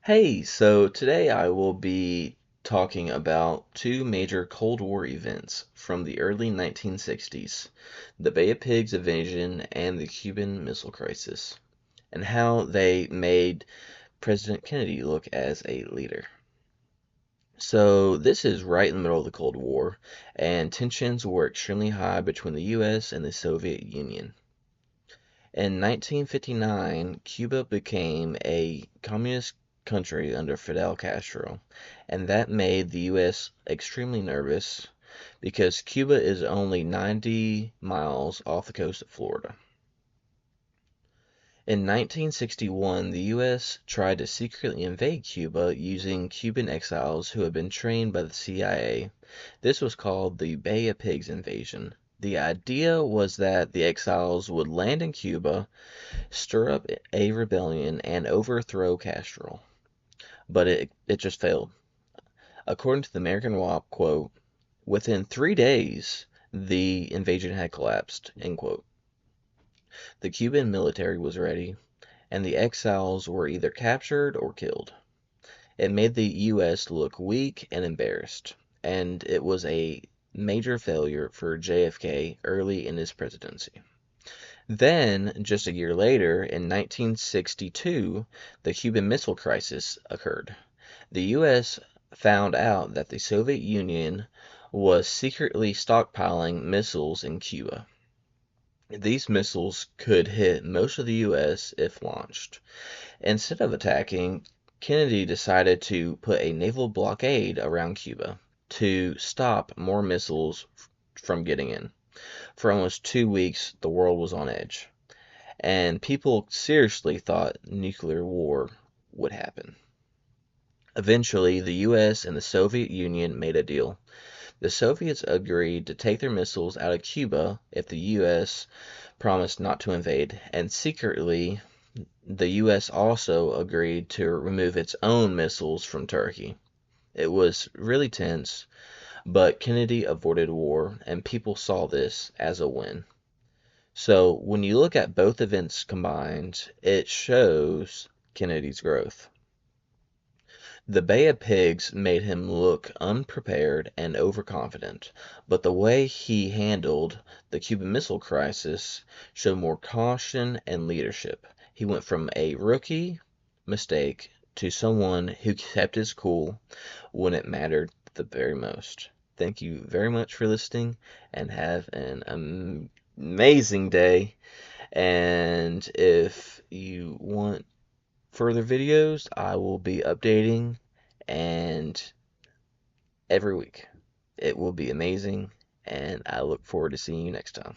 Hey, so today I will be talking about two major Cold War events from the early 1960s, the Bay of Pigs invasion and the Cuban Missile Crisis, and how they made President Kennedy look as a leader. So, this is right in the middle of the Cold War, and tensions were extremely high between the US and the Soviet Union. In 1959, Cuba became a communist country under Fidel Castro, and that made the U.S. extremely nervous because Cuba is only 90 miles off the coast of Florida. In 1961, the U.S. tried to secretly invade Cuba using Cuban exiles who had been trained by the CIA. This was called the Bay of Pigs invasion. The idea was that the exiles would land in Cuba, stir up a rebellion, and overthrow Castro. But it just failed. According to the American Wop, quote, within 3 days, the invasion had collapsed, end quote. The Cuban military was ready, and the exiles were either captured or killed. It made the U.S. look weak and embarrassed, and it was a major failure for JFK early in his presidency. Then, just a year later, in 1962, the Cuban Missile Crisis occurred. The U.S. found out that the Soviet Union was secretly stockpiling missiles in Cuba. These missiles could hit most of the U.S. if launched. Instead of attacking, Kennedy decided to put a naval blockade around Cuba to stop more missiles from getting in. For almost 2 weeks, the world was on edge, and people seriously thought nuclear war would happen. Eventually, the US and the Soviet Union made a deal. The Soviets agreed to take their missiles out of Cuba if the US promised not to invade, and secretly, the US also agreed to remove its own missiles from Turkey. It was really tense, but Kennedy avoided war, and people saw this as a win. So when you look at both events combined, it shows Kennedy's growth. The Bay of Pigs made him look unprepared and overconfident, but the way he handled the Cuban Missile Crisis showed more caution and leadership. He went from a rookie mistake to someone who kept his cool when it mattered the very most. Thank you very much for listening and have an amazing day. And if you want further videos, I will be updating and every week. It will be amazing, and I look forward to seeing you next time.